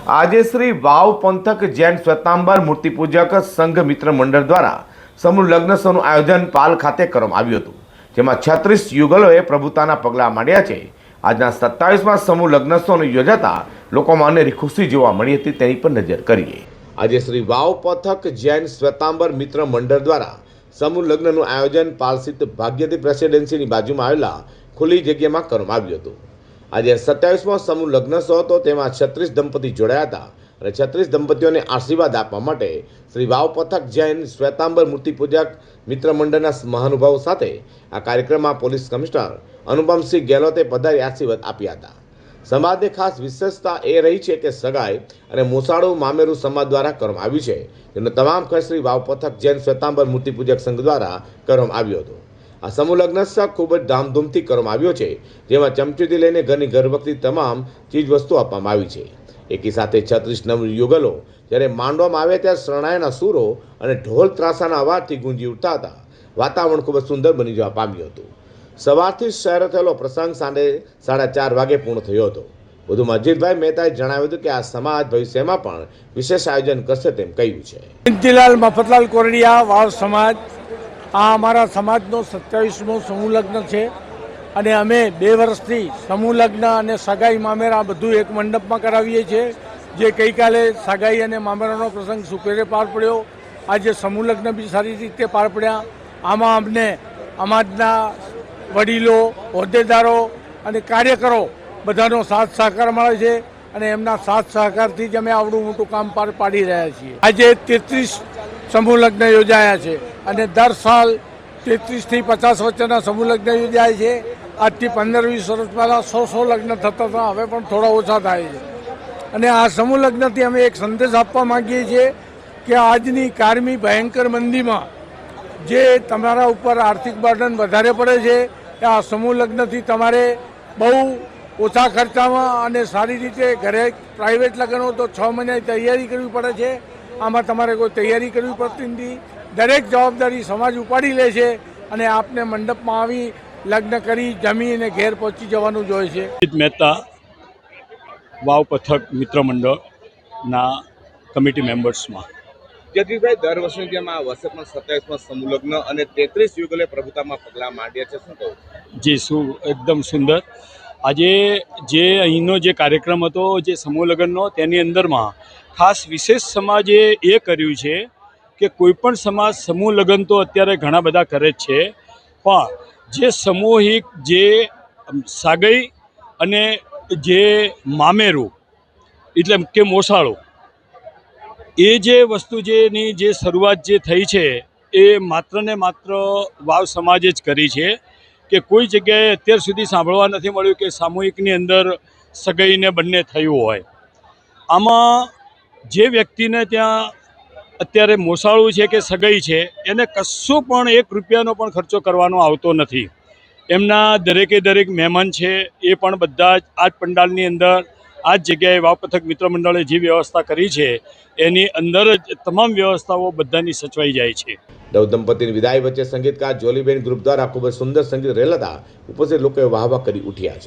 આજે શ્રી વાવ પંથક જૈન શ્વેતાંબર મૂર્તિપૂજક સંઘ મિત્ર મંડળ દ્વારા સમૂહ લગ્નોત્સવનું આયોજન પાલ ખાતે કરવામાં આવ્યું હતું, જેમાં 36 યુગલોએ પ્રભુતાના પગલાં માંડ્યા છે। આજના 27માં સમૂહ લગ્નોત્સવનું યોજાતા લોકોમાં અનેરી ખુશી જોવા મળી હતી, તેની પર નજર કરીએ। આજે શ્રી વાવ પંથક જૈન શ્વેતાંબર મિત્ર મંડળ દ્વારા સમૂહ લગ્નનું આયોજન પાલ સ્થિત ભાગ્યવતી પ્રેસિડેન્સીની બાજુમાં આવેલા ખુલ્લી જગ્યામાં કરવામાં આવ્યું હતું। આજે 27મો સમૂહ લગ્નોત્સવ હતો, તેમાં 36 દંપતી જોડાયા હતા અને 36 દંપતીઓને આશીર્વાદ આપવા માટે શ્રી વાવ પંથક જૈન શ્વેતાંબર મૂર્તિપૂજક મિત્ર મંડળના મહાનુભાવો સાથે આ કાર્યક્રમમાં પોલીસ કમિશનર અનુપમસિંહ ગેહલોતે પધારી આશીર્વાદ આપ્યા હતા। સમાજની ખાસ વિશેષતા એ રહી છે કે સગાઈ અને મોસાળું મામેરું સમાજ દ્વારા કરવામાં આવ્યું છે, જેનો તમામ ખર્ચ શ્રી વાવ પંથક જૈન શ્વેતાંબર મૂર્તિપૂજક સંઘ દ્વારા કરવામાં આવ્યો હતો। આ સમૂહ લગ્નોત્સવ ખૂબ જ ધામધૂમથી કરવામાં આવ્યો છે, જેમાં ચમચીથી લઈને ઘરની ઘરવખરી તમામ ચીજ વસ્તુ આપવામાં આવી છે। એકી સાથે 36 નવ યુગલો જ્યારે માંડવામાં આવે ત્યારે શરણાઈના સૂરો અને ઢોલ ત્રાસાના અવાજથી ગુંજી ઉઠતા હતા। વાતાવરણ ખૂબ જ સુંદર બની જવા પામ્યું હતું। સવારથી શહેર થયેલો પ્રસંગ સાંજે 4:30 વાગે પૂર્ણ થયો હતો। વધુમાં અજીતભાઈ મહેતાએ જણાવ્યું હતું કે આ સમાજ ભવિષ્યમાં પણ વિશેષ આયોજન કરશે તેમ કહ્યું છે। જયંતિલાલ મફતલાલ કોરડિયા વાવ સમાજ, આ અમારા સમાજનો 27મો સમૂહ લગ્ન છે અને અમે 2 વર્ષથી સમૂહ લગ્ન અને સગાઈ મામેરા બધું એક મંડપમાં કરાવીએ છીએ। જે ગઈકાલે સગાઈ અને મામેરાનો પ્રસંગ સુપેરે પાર પડ્યો, આજે સમૂહ લગ્ન બી સારી રીતે પાર પડ્યા। આમાં અમને સમાજના વડીલો, હોદ્દેદારો અને કાર્યકરો બધાનો સાથ સહકાર મળે છે અને એમના સાથ સહકારથી જ અમે આવડું મોટું કામ પાર પાડી રહ્યા છીએ। આજે 33 સમૂહ લગ્ન યોજાયા છે અને દર સાલ 33 થી 50 વચ્ચેના સમૂહ લગ્ન યોજાય છે। આજથી 15-20 વર્ષ પહેલાં 100 લગ્ન થતા હતા, હવે પણ થોડા ઓછા થાય છે અને આ સમૂહ લગ્નથી અમે એક સંદેશ આપવા માંગીએ છીએ કે આજની કારમી ભયંકર મંદીમાં જે તમારા ઉપર આર્થિક બર્ડન વધારે પડે છે, કે આ સમૂહ લગ્નથી તમારે બહુ ઓછા ખર્ચામાં અને સારી રીતે ઘરે પ્રાઇવેટ લગ્ન હોય તો 6 મહિનાની તૈયારી કરવી પડે છે, આમાં તમારે કોઈ તૈયારી કરવી પડતી નથી। દરેક જવાબદારી સમાજ ઉપાડી લે છે અને આપને મંડપમાં આવી લગ્ન કરી જમી અને ઘેર પહોંચી જવાનું જ હોય છે। મહેતા વાવ પંથક મિત્ર મંડળના કમિટી મેમ્બર્સમાં જગદીશભાઈ, દર વર્ષની જેમ આ વર્ષે પણ 27માં સમૂહ લગ્ન અને 33 યુગલે પ્રભુતામાં પગલાં માંડ્યા છે, શું કહું? જી, શું એકદમ સુંદર। આજે જે અહીંનો જે કાર્યક્રમ હતો, જે સમૂહ લગ્નનો, તેની અંદરમાં ખાસ વિશેષ સમાજે એ કર્યું છે કે કોઈ પણ સમાજ સમૂહ લગ્ન તો અત્યારે ઘણા બધા કરે જ છે, પણ જે સામૂહિક જે સાગઈ અને જે મામેરું એટલે કે મોસાળું, એ જે વસ્તુ જેની જે શરૂઆત જે થઈ છે એ માત્ર ને માત્ર વાવ સમાજે જ કરી છે કે કોઈ જગ્યાએ અત્યાર સુધી સાંભળવા નથી મળ્યું કે સામૂહિકની અંદર સગાઈને બંને થયું હોય। આમાં જે વ્યક્તિને ત્યાં અત્યારે મોસાળું છે કે સગાઈ છે, એને કશું પણ 1 રૂપિયાનો પણ ખર્ચો કરવાનો આવતો નથી। એમના દરેકે દરેક મહેમાન છે એ પણ બધા જ આ જ પંડાલની અંદર આ જ જગ્યાએ વાવ પંથક મિત્ર મંડળે જે વ્યવસ્થા કરી છે એની અંદર જ તમામ વ્યવસ્થાઓ બધાની સચવાઈ જાય છે। નવ દંપતીની વિદાય વચ્ચે સંગીતકાર જોલીબેન ગ્રુપ દ્વારા ખૂબ જ સુંદર સંગીત રેલાતા ઉપસ્થિત લોકોએ વાહવા કરી ઉઠ્યા છે।